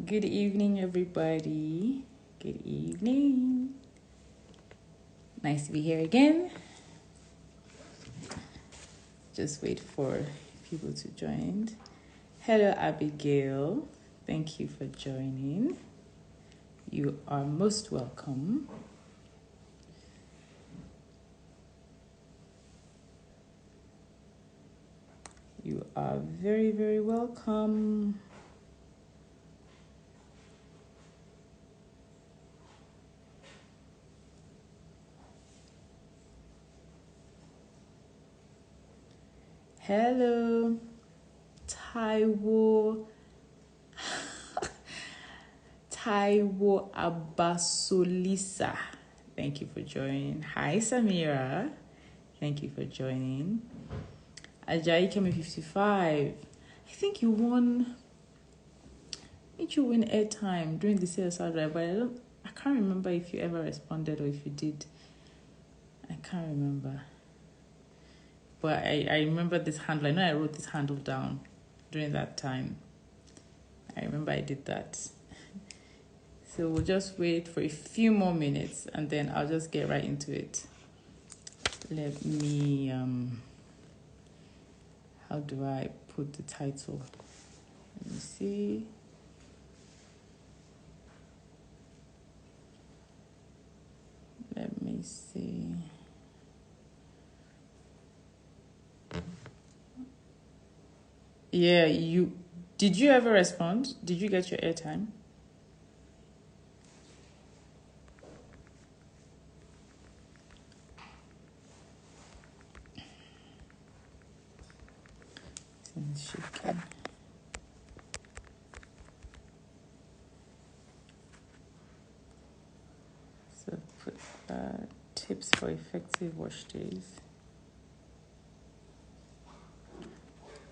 Good evening, everybody. Good evening. Nice to be here again. Just wait for people to join. Hello, Abigail. Thank you for joining. You are most welcome. You are very, very welcome. Hello, Taiwo Abasolisa. Thank you for joining. Hi, Samira. Thank you for joining. Ajayi came in 55. I think you won. Did you win airtime during the CSR drive? But I can't remember if you ever responded or if you did. I can't remember. But I remember this handle. I know I wrote this handle down during that time. I remember I did that. So we'll just wait for a few more minutes and then I'll just get right into it. Let me, how do I put the title? Let me see. Let me see. Yeah, did you ever respond? Did you get your airtime? Shaking. So put tips for effective wash days.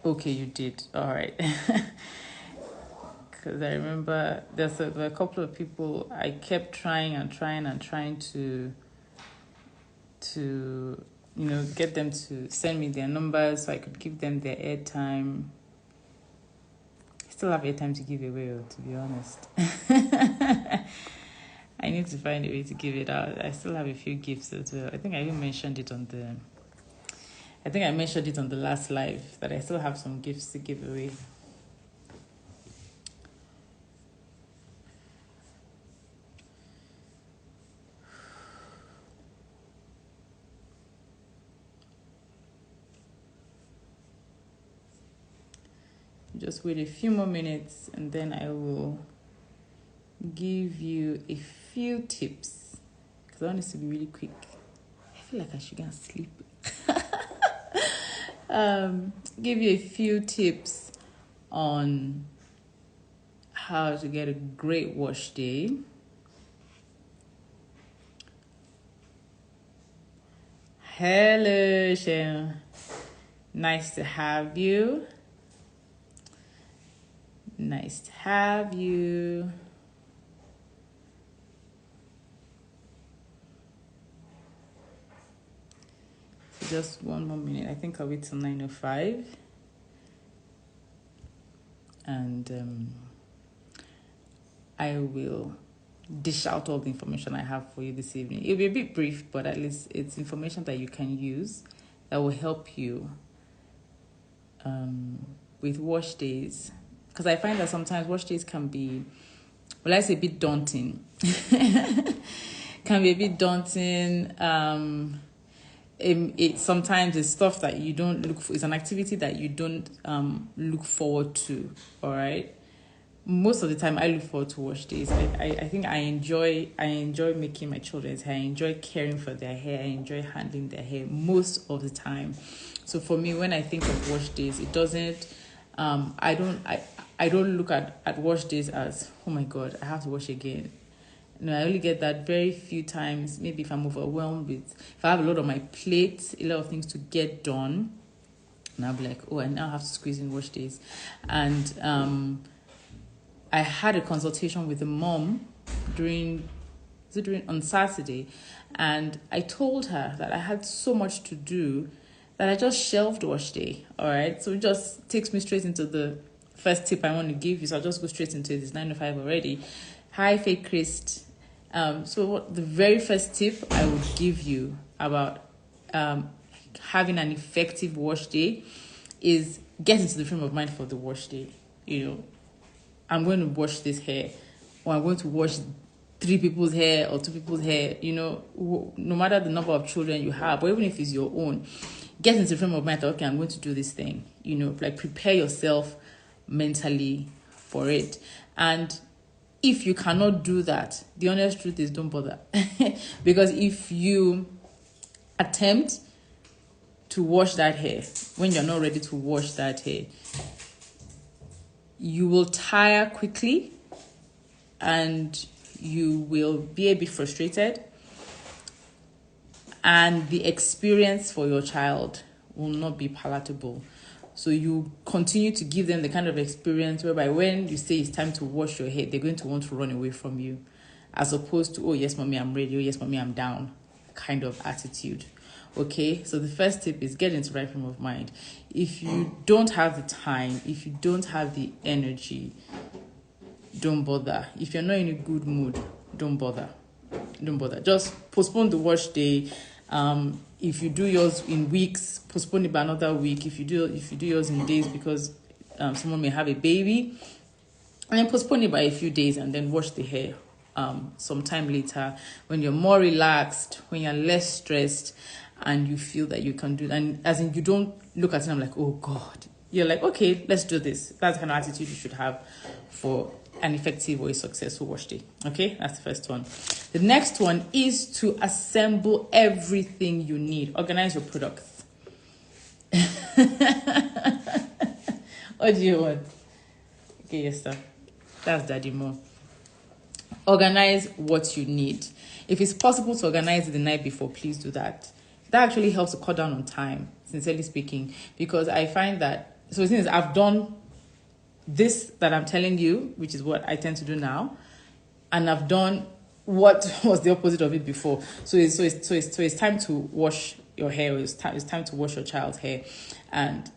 Okay, you did. All right. Because I remember there were a couple of people I kept trying to get them to send me their numbers so I could give them their airtime. I still have airtime to give away, to be honest. I need to find a way to give it out. I still have a few gifts as well. I think I even mentioned it on the last live that I still have some gifts to give away. Just wait a few more minutes and then I will give you a few tips because I want this to be really quick. I feel like I should go and sleep. Give you a few tips on how to get a great wash day. Hello, Shem. Nice to have you. Nice to have you. So just one more minute. I think I'll wait till 9:05. And I will dish out all the information I have for you this evening. It'll be a bit brief, but at least it's information that you can use that will help you with wash days. Because I find that sometimes wash days can be, a bit daunting. Can be a bit daunting. It sometimes it's stuff that you don't look for. It's an activity that you don't look forward to. All right. Most of the time, I look forward to wash days. I think I enjoy making my children's hair. I enjoy caring for their hair. I enjoy handling their hair most of the time. So for me, when I think of wash days, it doesn't. I don't look at wash days as, oh my God, I have to wash again. No, I only get that very few times. Maybe if I'm overwhelmed if I have a lot on my plate, a lot of things to get done, and I'll be like, oh, I now have to squeeze in wash days. And I had a consultation with a mom on Saturday, and I told her that I had so much to do that I just shelved wash day. All right, so it just takes me straight into the first tip I want to give you. So I'll just go straight into it. It's 9:05 already. Hi, Fake Christ. So the very first tip I would give you about having an effective wash day is get into the frame of mind for the wash day. I'm going to wash this hair, or I'm going to wash 3 people's hair or 2 people's hair, no matter the number of children you have, or even if it's your own, get into the frame of mind that, okay, I'm going to do this thing, like prepare yourself mentally for it. And if you cannot do that, the honest truth is don't bother. Because if you attempt to wash that hair when you're not ready to wash that hair, you will tire quickly and you will be a bit frustrated, and the experience for your child will not be palatable. So you continue to give them the kind of experience whereby when you say it's time to wash your hair, they're going to want to run away from you, as opposed to, oh yes mommy, I'm ready, oh yes mommy, I'm down kind of attitude. Okay, so the first tip is get into the right frame of mind. If you don't have the time, if you don't have the energy, don't bother. If you're not in a good mood, don't bother. Just postpone the wash day. If you do yours in weeks, postpone it by another week. If you do yours in days because someone may have a baby, and then postpone it by a few days, and then wash the hair sometime later when you're more relaxed, when you're less stressed, and you feel that you can do that. And as in, you don't look at it and I'm like, oh God. You're like, okay, let's do this. That's the kind of attitude you should have for an effective or a successful wash day. Okay, that's the first one. The next one is to assemble everything you need. Organize your products. What do you want? Okay, yes, sir. That's Daddy Mo. Organize what you need. If it's possible to organize it the night before, please do that. That actually helps to cut down on time, sincerely speaking, because I find that, so since I've done this that I'm telling you, which is what I tend to do now, and I've done what was the opposite of it before. So it's time to wash your hair. It's time to wash your child's hair, and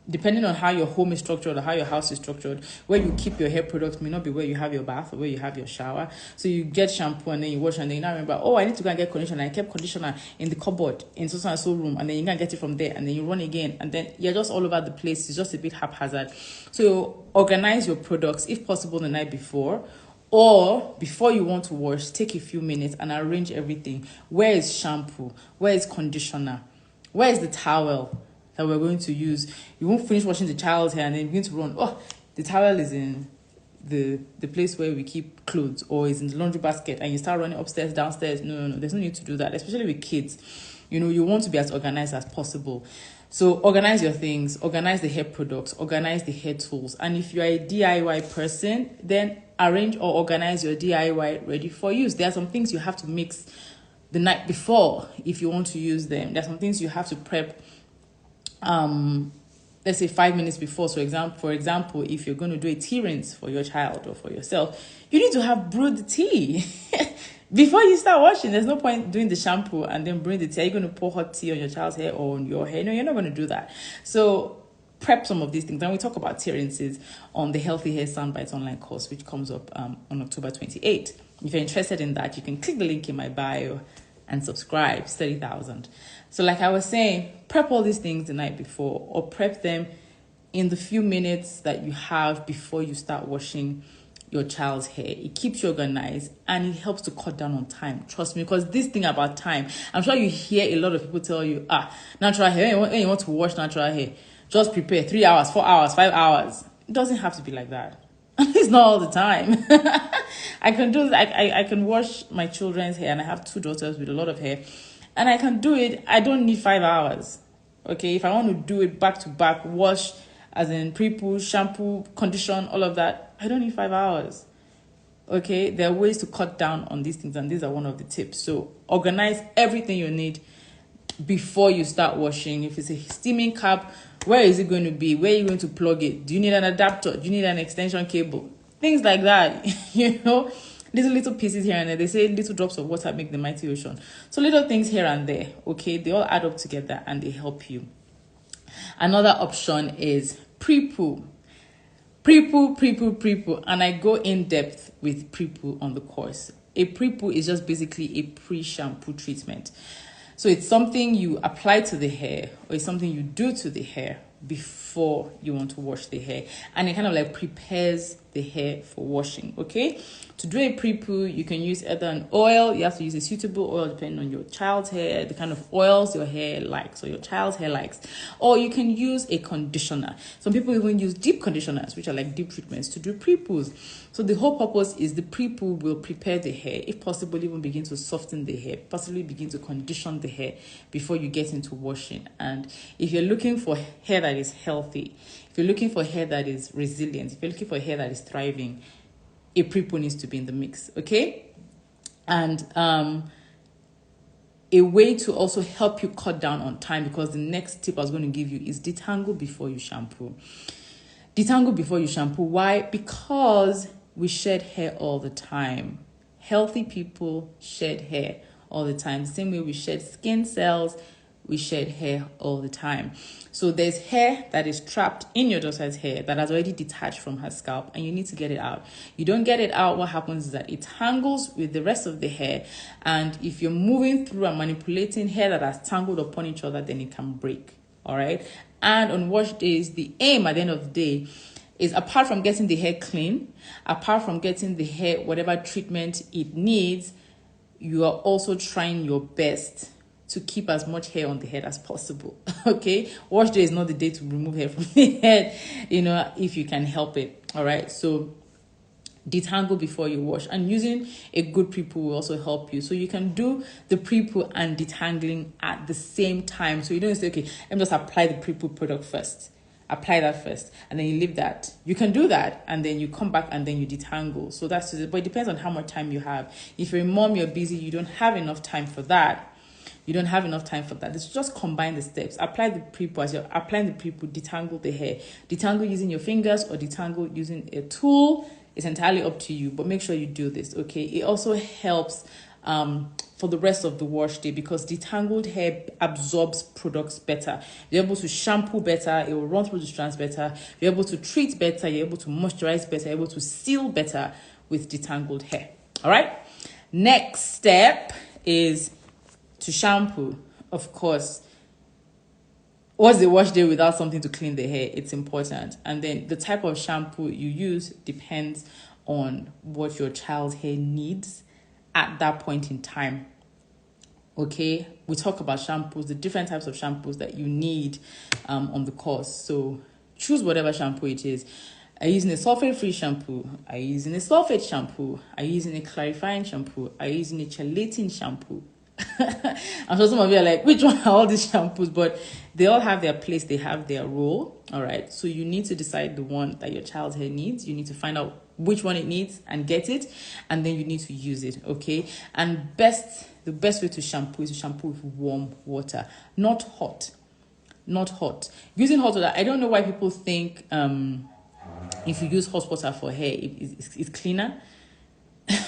depending on how your home is structured or how your house is structured, where you keep your hair products may not be where you have your bath or where you have your shower. So you get shampoo and then you wash, and then you now remember, oh, I need to go and get conditioner. I kept conditioner in the cupboard in so and so room, and then you can get it from there, and then you run again, and then you're just all over the place. It's just a bit haphazard. So organize your products, if possible, the night before. Or before you want to wash, take a few minutes and arrange everything. Where is shampoo? Where is conditioner? Where is the towel that we're going to use? You won't finish washing the child's hair and then begin to run. Oh, the towel is in the place where we keep clothes, or is in the laundry basket, and you start running upstairs, downstairs. No. There's no need to do that, especially with kids. You want to be as organized as possible. So organize your things, organize the hair products, organize the hair tools. And if you're a DIY person, then arrange or organize your DIY ready for use. There are some things you have to mix the night before if you want to use them. There are some things you have to prep, let's say 5 minutes before. So for example, if you're going to do a tea rinse for your child or for yourself, you need to have brewed the tea. Before you start washing. There's no point doing the shampoo and then brewing the tea. Are you going to pour hot tea on your child's hair or on your hair? No, you're not going to do that. So prep some of these things. And we talk about tea rinses on the Healthy Hair Soundbites online course, which comes up on October 28th. If you're interested in that, you can click the link in my bio and subscribe. 30,000. So like I was saying, prep all these things the night before, or prep them in the few minutes that you have before you start washing your child's hair. It keeps you organized and it helps to cut down on time. Trust me, because this thing about time, I'm sure you hear a lot of people tell you, natural hair, when you want to wash natural hair, just prepare 3 hours, 4 hours, 5 hours. It doesn't have to be like that. It's not all the time. I can do I can wash my children's hair, and I have 2 daughters with a lot of hair, and I can do it. I don't need 5 hours. Okay, if I want to do it back to back, wash as in pre-poo, shampoo, condition, all of that, I don't need 5 hours. Okay, there are ways to cut down on these things, and these are one of the tips. So organize everything you need before you start washing. If it's a steaming cap, where is it going to be? Where are you going to plug it? Do you need an adapter? Do you need an extension cable? Things like that. Little pieces here and there. They say little drops of water make the mighty ocean. So little things here and there, okay, they all add up together and they help you. Another option is pre-poo. Pre-poo, and I go in depth with pre-poo on the course. A pre-poo is just basically a pre-shampoo treatment. So it's something you apply to the hair, or it's something you do to the hair before you want to wash the hair, and it kind of like prepares the hair for washing. Okay, to do a pre-poo, you can use either an oil. You have to use a suitable oil depending on your child's hair, the kind of oils your hair likes or your child's hair likes, or you can use a conditioner. Some people even use deep conditioners, which are like deep treatments, to do pre-poos. So the whole purpose is the pre-poo will prepare the hair, if possible even begin to soften the hair, possibly begin to condition the hair before you get into washing. And if you're looking for hair that is healthy, if you're looking for hair that is resilient, if you're looking for hair that is thriving, a pre-poo needs to be in the mix. Okay, and a way to also help you cut down on time, because the next tip I was going to give you is detangle before you shampoo. Detangle before you shampoo. Why? Because we shed hair all the time. Healthy people shed hair all the time. Same way we shed skin cells, we shed hair all the time. So there's hair that is trapped in your daughter's hair that has already detached from her scalp, and you need to get it out. You don't get it out, what happens is that it tangles with the rest of the hair, and if you're moving through and manipulating hair that has tangled upon each other, then it can break. All right. And on wash days, the aim at the end of the day is, apart from getting the hair clean, apart from getting the hair whatever treatment it needs, you are also trying your best to keep as much hair on the head as possible. Okay, wash day is not the day to remove hair from the head, if you can help it. All right, so detangle before you wash, and using a good pre-poo will also help you. So you can do the pre-poo and detangling at the same time. So you don't say, okay, let me just apply the pre-poo product first, apply that first, and then you leave that. You can do that, and then you come back and then you detangle. So that's it. But it depends on how much time you have. If you're a mom, you're busy, you don't have enough time for that. It's just combine the steps. Apply the pre-poo. As you're applying the pre-poo, detangle the hair. Detangle using your fingers or detangle using a tool. It's entirely up to you, but make sure you do this, okay? It also helps for the rest of the wash day, because detangled hair absorbs products better. You're able to shampoo better, it will run through the strands better, you're able to treat better, you're able to moisturize better, you're able to seal better with detangled hair. All right? Next step is to shampoo. Of course, what's the wash day without something to clean the hair? It's important. And then the type of shampoo you use depends on what your child's hair needs at that point in time. Okay, we talk about shampoos, the different types of shampoos that you need on the course. So choose whatever shampoo it is. Are you using a sulfate-free shampoo? Are you using a sulfate shampoo? Are you using a clarifying shampoo? Are you using a chelating shampoo? I'm sure some of you are like, which one are all these shampoos? But they all have their place, they have their role. All right, so you need to decide the one that your child's hair needs. You need to find out which one it needs and get it, and then you need to use it. Okay, and the best way to shampoo is to shampoo with warm water, not hot. Using hot water, I don't know why people think if you use hot water for hair it's cleaner.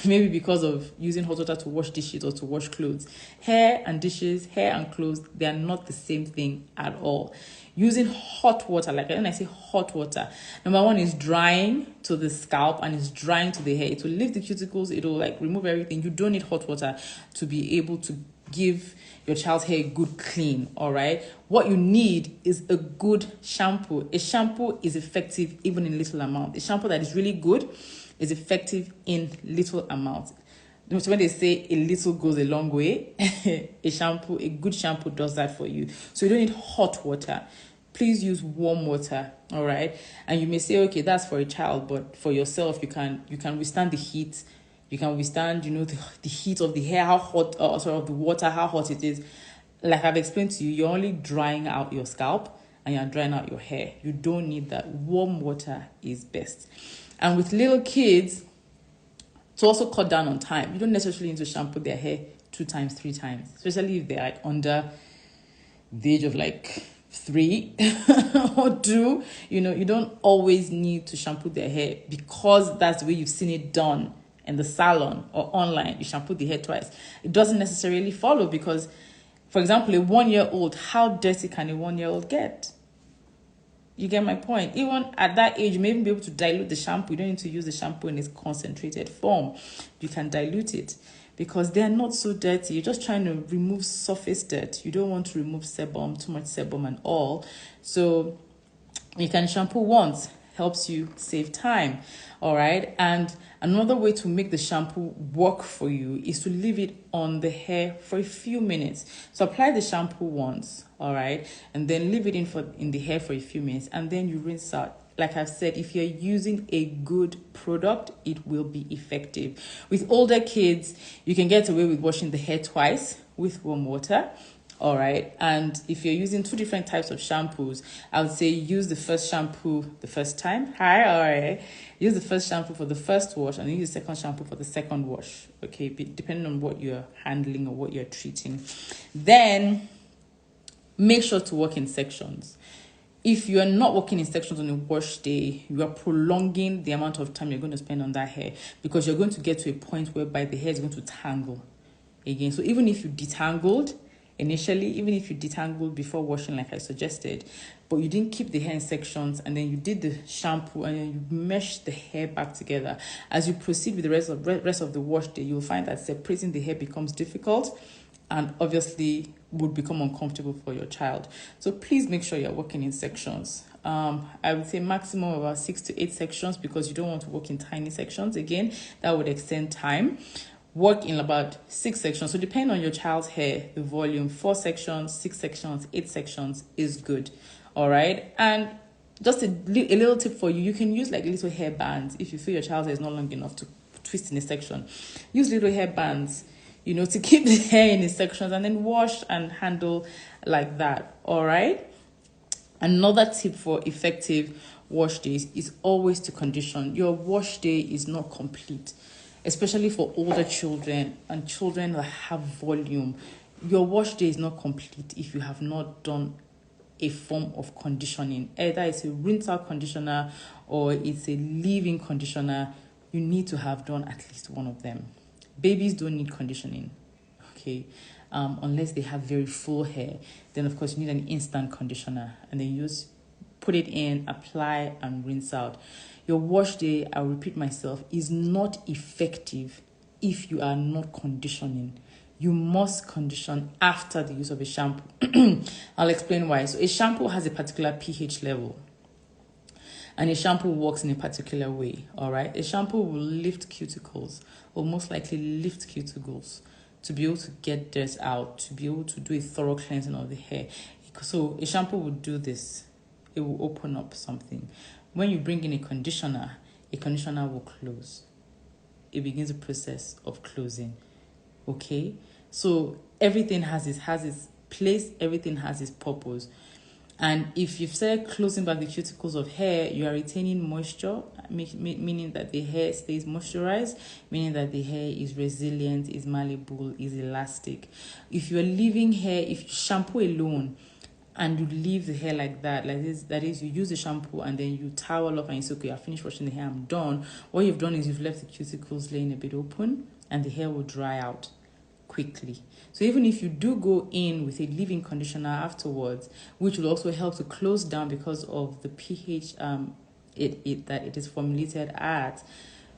Maybe because of using hot water to wash dishes or to wash clothes. Hair and dishes, hair and clothes, they are not the same thing at all. Using hot water, like when I say hot water, number one is drying to the scalp and it's drying to the hair. It will lift the cuticles, it will like remove everything. You don't need hot water to be able to give your child's hair a good clean. All right, what you need is a good shampoo. A shampoo is effective even in little amount. A shampoo that is really good is effective in little amounts. So when they say a little goes a long way, a good shampoo does that for you. So you don't need hot water. Please use warm water. All right. And you may say, okay, that's for a child, but for yourself, you can withstand the heat. You can withstand, the heat of the hair, how hot, of the water, how hot it is. Like I've explained to you, you're only drying out your scalp and you're drying out your hair. You don't need that. Warm water is best. And with little kids, to also cut down on time, you don't necessarily need to shampoo their hair 2 times, 3 times, especially if they're like under the age of like 3 or 2. You don't always need to shampoo their hair because that's the way you've seen it done in the salon or online. You shampoo the hair twice. It doesn't necessarily follow because, for example, a 1-year-old, how dirty can a 1-year-old get? You get my point? Even at that age, you may even be able to dilute the shampoo. You don't need to use the shampoo in its concentrated form. You can dilute it because they're not so dirty. You're just trying to remove surface dirt. You don't want to remove sebum, too much sebum and all. So you can shampoo once. Helps you save time. All right. And another way to make the shampoo work for you is to leave it on the hair for a few minutes. So apply the shampoo once, all right, and then leave it in the hair for a few minutes, and then you rinse out. Like I've said, if you're using a good product, it will be effective. With older kids, you can get away with washing the hair twice with warm water. All right. And if you're using two different types of shampoos, I would say use the first shampoo the first time. Hi, all right. Use the first shampoo for the first wash and then use the second shampoo for the second wash. Okay. Depending on what you're handling or what you're treating. Then make sure to work in sections. If you're not working in sections on a wash day, you are prolonging the amount of time you're going to spend on that hair because you're going to get to a point whereby the hair is going to tangle again. So even if you detangled, initially, even if you detangled before washing like I suggested, but you didn't keep the hair in sections and then you did the shampoo and then you meshed the hair back together, as you proceed with the rest of the wash day, you'll find that separating the hair becomes difficult and obviously would become uncomfortable for your child. So please make sure you're working in sections. I would say maximum about 6 to 8 sections because you don't want to work in tiny sections. Again, that would extend time. Work in about 6 sections. So depending on your child's hair, the volume, 4 sections, 6 sections, 8 sections is good. All right. And just a little tip for you, you can use like little hair bands. If you feel your child's hair is not long enough to twist in a section, use little hair bands, to keep the hair in its sections and then wash and handle like that. All right. Another tip for effective wash days is always to condition. Your wash day is not complete, especially for older children and children that have volume. Your wash day is not complete if you have not done a form of conditioning. Either it's a rinse out conditioner or it's a leave-in conditioner. You need to have done at least one of them. Babies don't need conditioning, okay? Unless they have very full hair. Then, of course, you need an instant conditioner. And then put it in, apply, and rinse out. Your wash day, I'll repeat myself, is not effective if you are not conditioning. You must condition after the use of a shampoo. I'll explain why. So a shampoo has a particular pH level. And a shampoo works in a particular way, all right? A shampoo will lift cuticles, or most likely lift cuticles, to be able to get dirt out, to be able to do a thorough cleansing of the hair. So a shampoo will do this. It will open up something. When you bring in a conditioner will close. It begins a process of closing, okay? So everything has its place, everything has its purpose. And if you've started closing back the cuticles of hair, you are retaining moisture, meaning that the hair stays moisturized, meaning that the hair is resilient, is malleable, is elastic. If you're leaving hair, if you shampoo alone and you leave the hair like that is, you use the shampoo and then you towel off and you say, okay, I finished washing the hair, I'm done. What you've done is you've left the cuticles laying a bit open and the hair will dry out quickly. So even if you do go in with a leave-in conditioner afterwards, which will also help to close down because of the pH that it is formulated at,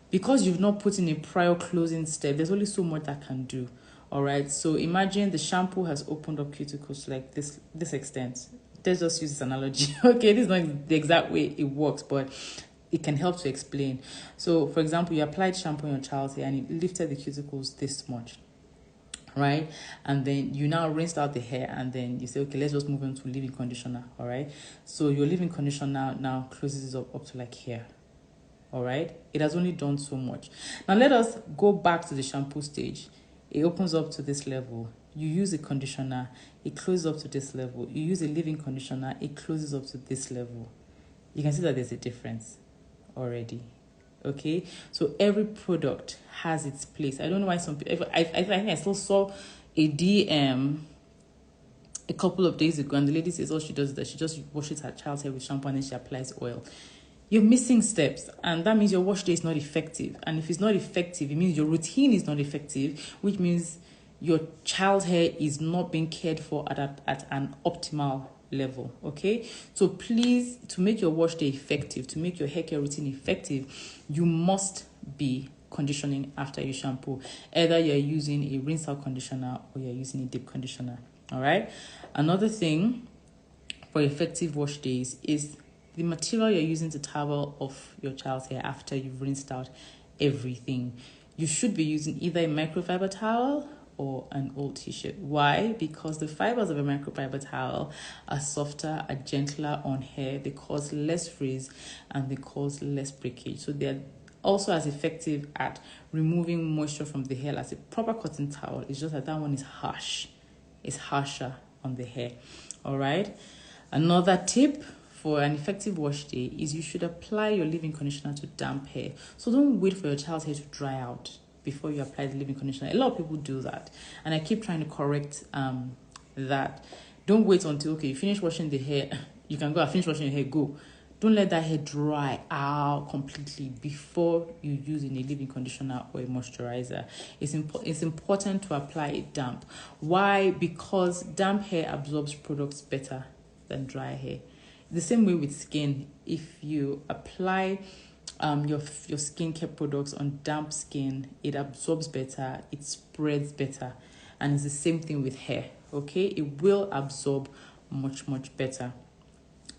because you've not put in a prior closing step, there's only so much that can do. All right. So imagine the shampoo has opened up cuticles like this extent. Let's just use this analogy. Okay, this is not the exact way it works, but it can help to explain. So for example, you applied shampoo on your child's hair and it lifted the cuticles this much, right? And then you now rinsed out the hair and then you say, okay, let's just move on to leave-in conditioner. All right. So your leave-in conditioner now closes up to like here. All right. It has only done so much. Now let us go back to the shampoo stage. It opens up to this level. You use a conditioner, it closes up to this level. You use a leave-in conditioner, it closes up to this level. You can see that there's a difference already. Okay, so every product has its place. I don't know why some people, I think I still saw a DM a couple of days ago and the lady says all she does is that she just washes her child's hair with shampoo and then she applies oil. You're missing steps, and that means your wash day is not effective. And if it's not effective, it means your routine is not effective, which means your child's hair is not being cared for at an optimal level. Okay, so please, to make your wash day effective, to make your hair care routine effective, you must be conditioning after you shampoo. Either you're using a rinse out conditioner or you're using a deep conditioner. All right, another thing for effective wash days is the material you're using to towel off your child's hair after you've rinsed out everything. You should be using either a microfiber towel or an old t-shirt. Why? Because the fibers of a microfiber towel are softer, are gentler on hair, they cause less frizz, and they cause less breakage. So they're also as effective at removing moisture from the hair as a proper cotton towel. It's just that one is harsh. It's harsher on the hair. All right. Another tip for an effective wash day is you should apply your leave-in conditioner to damp hair. So don't wait for your child's hair to dry out before you apply the leave-in conditioner. A lot of people do that, and I keep trying to correct that. Don't wait until, okay, you finish washing the hair, you can go and finish washing your hair, go. Don't let that hair dry out completely before you use in a leave-in conditioner or a moisturizer. It's important to apply it damp. Why? Because damp hair absorbs products better than dry hair. The same way with skin. If you apply your skincare products on damp skin, it absorbs better, it spreads better, and it's the same thing with hair. Okay, it will absorb much better.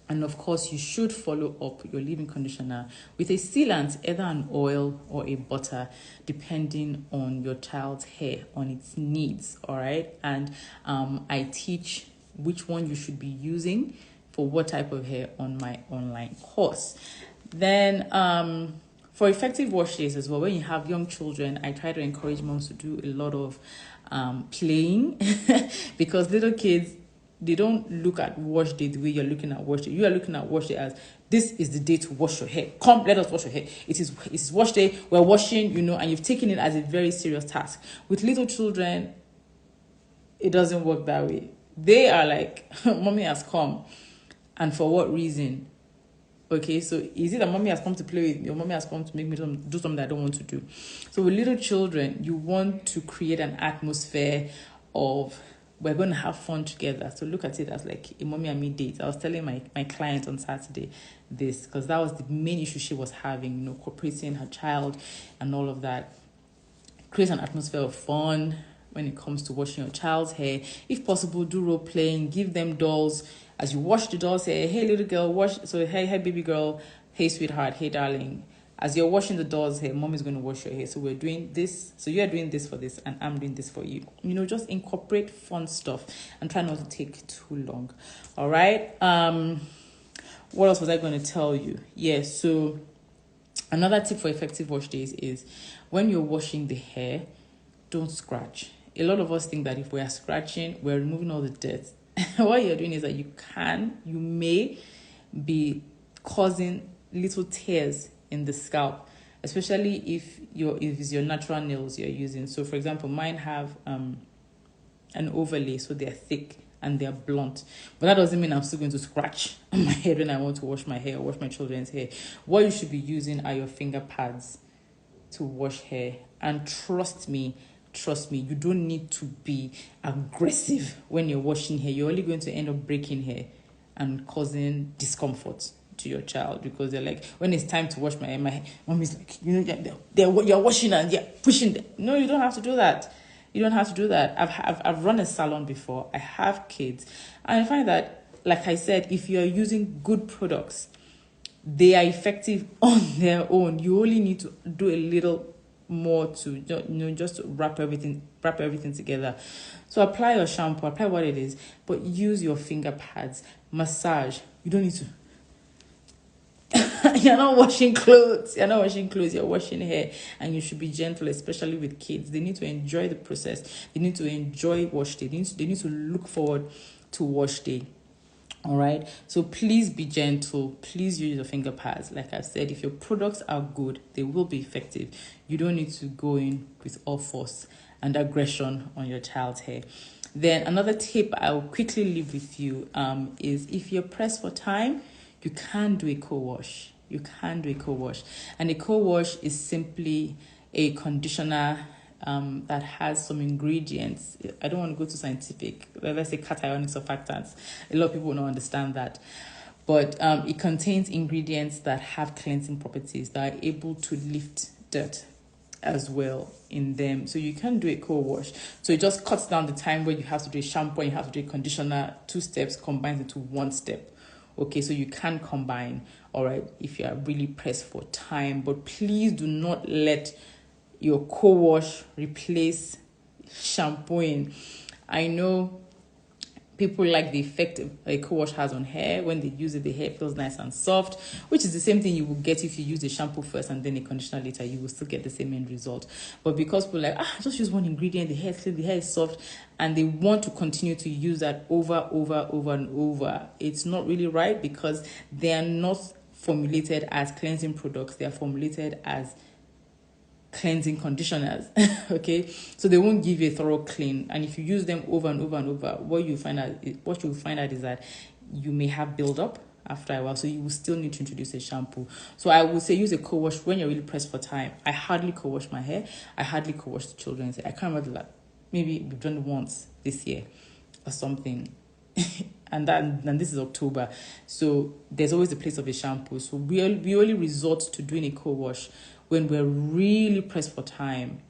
And of course, you should follow up your leave-in conditioner with a sealant, either an oil or a butter, depending on your child's hair, on its needs. All right, and I teach which one you should be using for what type of hair on my online course. Then for effective wash days as well, when you have young children, I try to encourage moms to do a lot of playing because little kids, they don't look at wash day the way you're looking at wash day. You are looking at wash day as, this is the day to wash your hair. Come, let us wash your hair. It's wash day. We're washing, and you've taken it as a very serious task. With little children, it doesn't work that way. They are like, mommy has come. And for what reason? Okay, so is it that mommy has come to play with me, or mommy has come to make me do something that I don't want to do? So with little children, you want to create an atmosphere of, we're going to have fun together. So look at it as like a mommy and me date. I was telling my client on Saturday this, because that was the main issue she was having, cooperating her child and all of that. Create an atmosphere of fun when it comes to washing your child's hair. If possible, do role playing, give them dolls. As you wash the dolls, say, hey, little girl, wash. So, hey, baby girl, hey, sweetheart, hey, darling. As you're washing the dolls' hair, mom is going to wash your hair. So we're doing this. So you're doing this for this, and I'm doing this for you. Just incorporate fun stuff and try not to take too long. All right. What else was I going to tell you? Yeah. So another tip for effective wash days is when you're washing the hair, don't scratch. A lot of us think that if we are scratching, we're removing all the dirt. What you're doing is that you may be causing little tears in the scalp, especially if it's your natural nails you're using. So for example, mine have an overlay, so they're thick and they're blunt, but that doesn't mean I'm still going to scratch my head when I want to wash my hair or wash my children's hair. What you should be using are your finger pads to wash hair. And trust me, you don't need to be aggressive when you're washing hair. You're only going to end up breaking hair and causing discomfort to your child, because they're like, when it's time to wash my hair, my mommy's like, you're washing and you're pushing them. No, you don't have to do that. You don't have to do that. I've run a salon before. I have kids, and I find that, like I said, if you're using good products, they are effective on their own. You only need to do a little more to just to wrap everything together. So apply your shampoo, apply what it is, but use your finger pads. Massage. You don't need to you're not washing clothes, you're washing hair, and you should be gentle, especially with kids. They need to enjoy the process. They need to enjoy wash day. They need to look forward to wash day. All right, so please be gentle. Please use your finger pads. Like I said, if your products are good, they will be effective. You don't need to go in with all force and aggression on your child's hair. Then another tip I'll quickly leave with you is, if you're pressed for time, you can do a co-wash. And a co-wash is simply a conditioner that has some ingredients. I don't want to go to scientific, let's say cationic surfactants. A lot of people don't understand that. But it contains ingredients that have cleansing properties that are able to lift dirt as well in them. So you can do a co-wash. So it just cuts down the time where you have to do a shampoo and you have to do a conditioner. 2 steps combined into 1 step. Okay, so you can combine, all right, if you are really pressed for time. But please do not let your co-wash replace shampooing. I know people like the effect a co-wash has on hair. When they use it, the hair feels nice and soft, which is the same thing you will get if you use a shampoo first and then a conditioner later. You will still get the same end result. But because people are like, just use one ingredient, the hair is clean, the hair is soft, and they want to continue to use that over and over, it's not really right, because they are not formulated as cleansing products. They are formulated as cleansing conditioners. Okay, so they won't give you a thorough clean, and if you use them over and over, what you'll find out is that you may have build-up after a while, so you will still need to introduce a shampoo. So I would say use a co-wash when you're really pressed for time. I hardly co-wash my hair. I hardly co-wash the children's hair. I can't remember that. Maybe we've done it once this year or something. and this is October, so there's always a place of a shampoo. So we only resort to doing a co-wash when we're really pressed for time.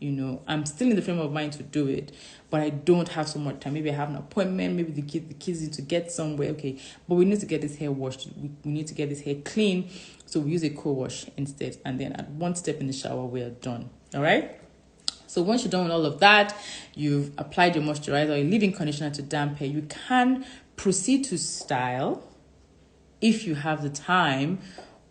I'm still in the frame of mind to do it, but I don't have so much time. Maybe I have an appointment, maybe the kids need to get somewhere. Okay, but we need to get this hair washed, we need to get this hair clean, so we use a co-wash instead, and then at 1 step in the shower, we are done. All right. So once you're done with all of that, you've applied your moisturizer, your leave-in conditioner to damp hair, you can proceed to style if you have the time,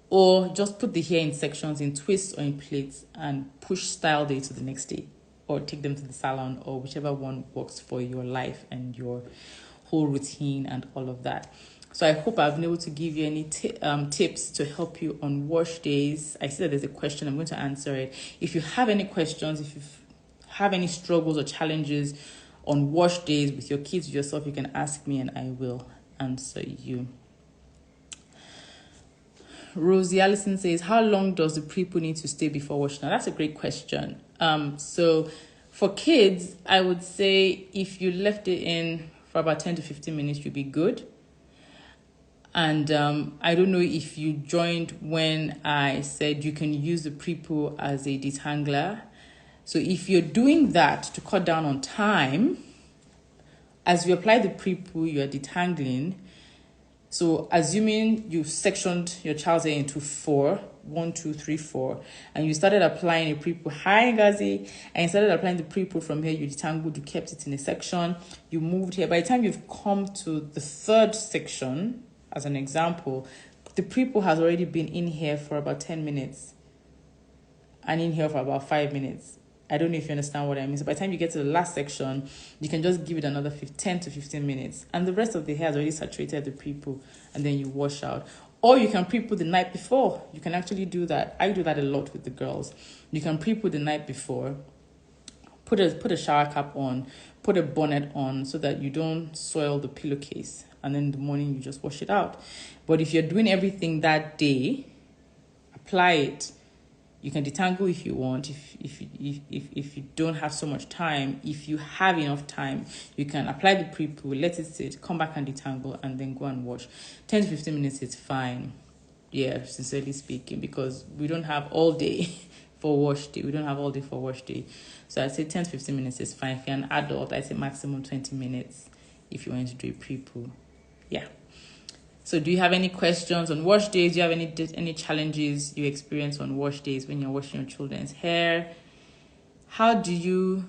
or just put the hair in sections, in twists or in plaits, and push style day to the next day, or take them to the salon, or whichever one works for your life and your whole routine and all of that. So I hope I've been able to give you any tips to help you on wash days. I see that there's a question. I'm going to answer it. If you have any questions, if you have any struggles or challenges on wash days with your kids, yourself, you can ask me and I will answer you. Rosie Allison says, how long does the pre-poo need to stay before washing? Now, that's a great question. So for kids, I would say if you left it in for about 10 to 15 minutes, you'll be good. And I don't know if you joined when I said you can use the pre-poo as a detangler. So if you're doing that to cut down on time, as you apply the pre-poo, you're detangling. So assuming you've sectioned your child's hair into 4, 1, 2, 3, 4, and you started applying a pre-poo, hi Gazi, and you started applying the pre-poo from here, you detangled, you kept it in a section, you moved here. By the time you've come to the 3rd section, as an example, the pre-poo has already been in here for about 10 minutes and in here for about 5 minutes. I don't know if you understand what I mean. So by the time you get to the last section, you can just give it another 10 to 15 minutes. And the rest of the hair has already saturated the pre-poo, and then you wash out. Or you can pre-poo the night before. You can actually do that. I do that a lot with the girls. You can pre-poo the night before, put a shower cap on, put a bonnet on so that you don't soil the pillowcase. And then in the morning, you just wash it out. But if you're doing everything that day, apply it. You can detangle if you want. If you don't have so much time, if you have enough time, you can apply the pre-poo, let it sit, come back and detangle, and then go and wash. 10 to 15 minutes is fine. Yeah, sincerely speaking, because we don't have all day for wash day. We don't have all day for wash day. So I'd say 10 to 15 minutes is fine. If you're an adult, I'd say maximum 20 minutes if you want to do a pre-poo. Yeah. So do you have any questions on wash days? Do you have any challenges you experience on wash days when you're washing your children's hair? How do you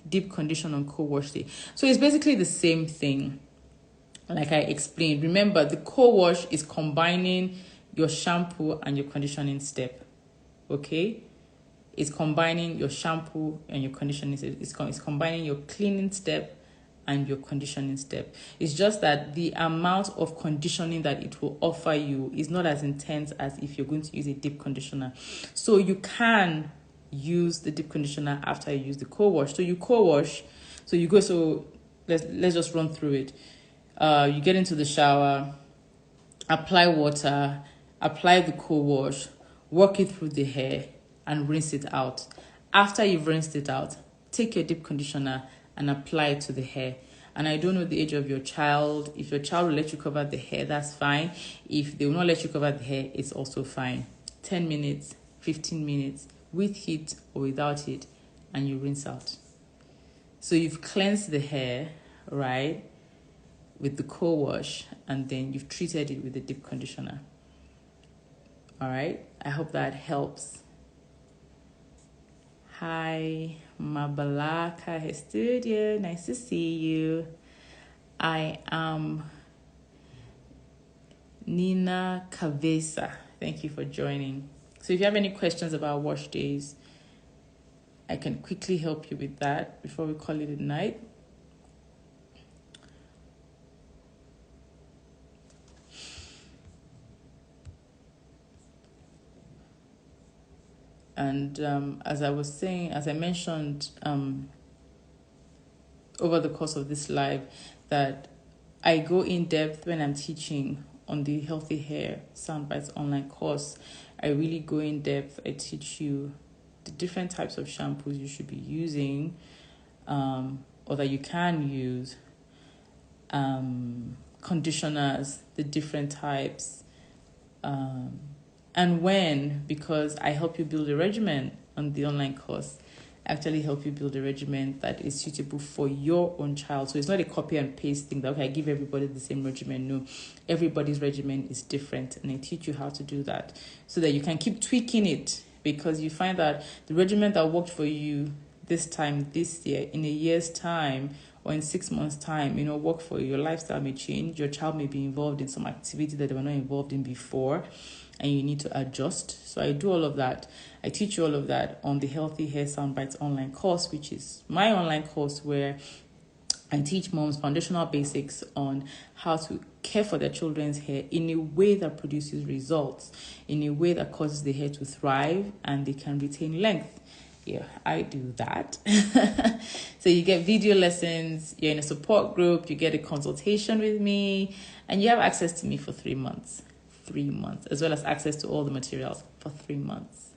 deep condition on co-wash day? So it's basically the same thing, like I explained. Remember, the co-wash is combining your shampoo and your conditioning step. Okay? It's combining your shampoo and your conditioning step. It's combining your cleaning step and your conditioning step. It's just that the amount of conditioning that it will offer you is not as intense as if you're going to use a deep conditioner. So you can use the deep conditioner after you use the co-wash. So you co-wash, so let's just run through it. You get into the shower, apply water, apply the co-wash, work it through the hair, and rinse it out. After you've rinsed it out, take your deep conditioner and apply it to the hair. And I don't know the age of your child. If your child will let you cover the hair, that's fine. If they will not let you cover the hair, it's also fine. 10 minutes, 15 minutes, with heat or without heat, and you rinse out. So you've cleansed the hair, right, with the co-wash, and then you've treated it with the deep conditioner. All right, I hope that helps. Hi, Mabalaka Studio. Nice to see you. I am Nina Kavesa. Thank you for joining. So if you have any questions about wash days, I can quickly help you with that before we call it a night. And as I mentioned over the course of this live, that I go in depth when I'm teaching on the Healthy Hair Soundbites online course. I really go in depth. I teach you the different types of shampoos you should be using, or that you can use, conditioners, the different types, and when, because I help you build a regimen on the online course. I actually help you build a regimen that is suitable for your own child. So it's not a copy and paste thing that, okay, I give everybody the same regimen. No, everybody's regimen is different, and I teach you how to do that so that you can keep tweaking it, because you find that the regimen that worked for you this time, this year, in a year's time, or in 6 months' time, work for you. Your lifestyle may change. Your child may be involved in some activity that they were not involved in before, and you need to adjust. So I do all of that. I teach you all of that on the Healthy Hair Soundbites online course, which is my online course where I teach moms foundational basics on how to care for their children's hair in a way that produces results, in a way that causes the hair to thrive and they can retain length. Yeah, I do that. So you get video lessons, you're in a support group, you get a consultation with me, and you have access to me for 3 months. 3 months, as well as access to all the materials for 3 months.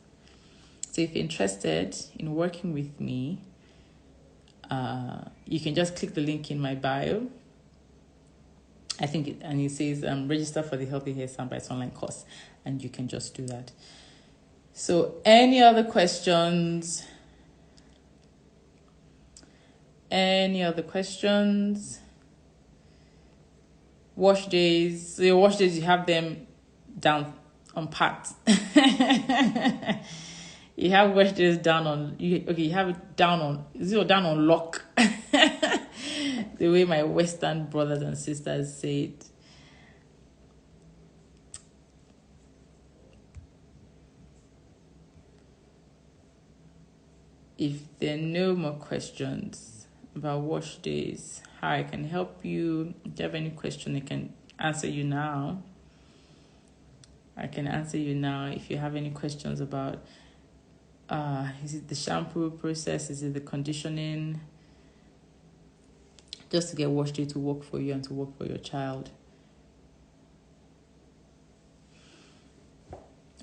So if you're interested in working with me, you can just click the link in my bio. I think it says register for the Healthy Hair Soundbites online course, and you can just do that. So any other questions? Wash days. So your wash days, you have them down on pat. You have wash days down on you have it down on lock. The way my Western brothers and sisters say it. If there are no more questions about wash days, how I can help you, if you have any question, I can answer you now. If you have any questions about, is it the shampoo process? Is it the conditioning? Just to get wash day to work for you and to work for your child.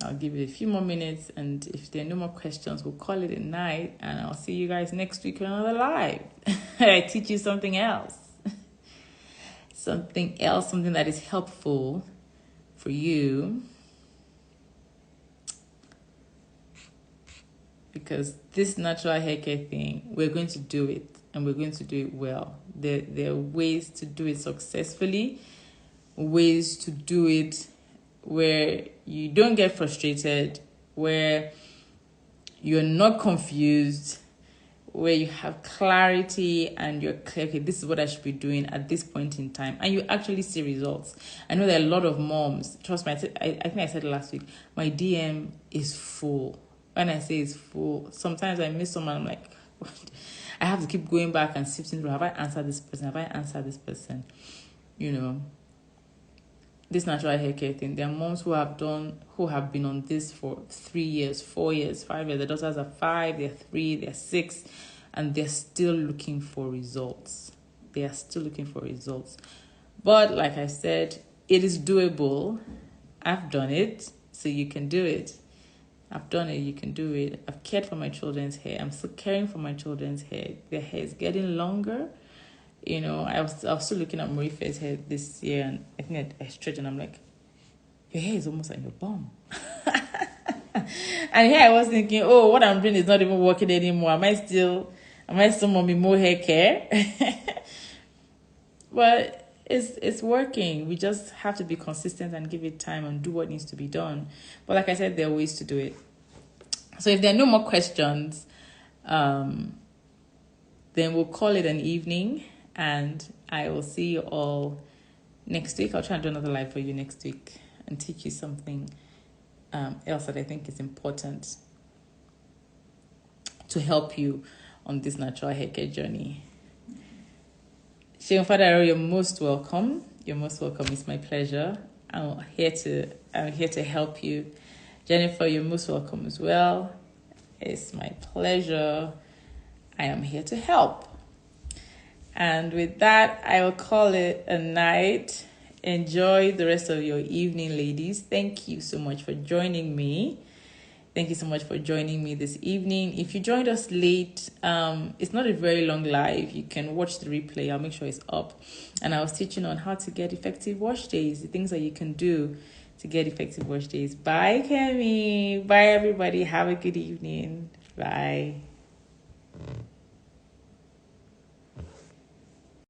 I'll give it a few more minutes, and if there are no more questions, we'll call it a night, and I'll see you guys next week on another live. I teach you something else. Something that is helpful for you. Because this natural hair care thing, we're going to do it, and we're going to do it well. There are ways to do it successfully, ways to do it where you don't get frustrated, where you're not confused, where you have clarity and you're clear, okay, this is what I should be doing at this point in time, and you actually see results. I know there are a lot of moms, trust me, I think I said it last week, my DM is full. When I say it's full, sometimes I miss someone, I'm like, what? I have to keep going back and sifting through, have I answered this person? This natural hair care thing. There are moms who have been on this for 3 years, 4 years, 5 years. The daughters are 5, they're 3, they're 6, and they're still looking for results. But like I said, it is doable. I've done it, so you can do it. I've done it. You can do it. I've cared for my children's hair. I'm still caring for my children's hair. Their hair is getting longer. You know, I was still looking at Marife's hair this year, and I think I stretched, and I'm like, your hair is almost like your bum. And here I was thinking, oh, what I'm doing is not even working anymore. Am I still mommy more hair care? But it's working. We just have to be consistent and give it time and do what needs to be done. But like I said, there are ways to do it. So if there are no more questions, then we'll call it an evening, and I will see you all next week. I'll try and do another live for you next week and teach you something else that I think is important to help you on this natural hair care journey. Sheon Fadaro, you're most welcome. You're most welcome. It's my pleasure. I'm here to help you. Jennifer, you're most welcome as well. It's my pleasure. I am here to help. And with that, I will call it a night. Enjoy the rest of your evening, ladies. Thank you so much for joining me. Thank you so much for joining me this evening. If you joined us late, it's not a very long live. You can watch the replay. I'll make sure it's up. And I was teaching on how to get effective wash days, the things that you can do to get effective wash days. Bye, Kemi. Bye, everybody. Have a good evening. Bye.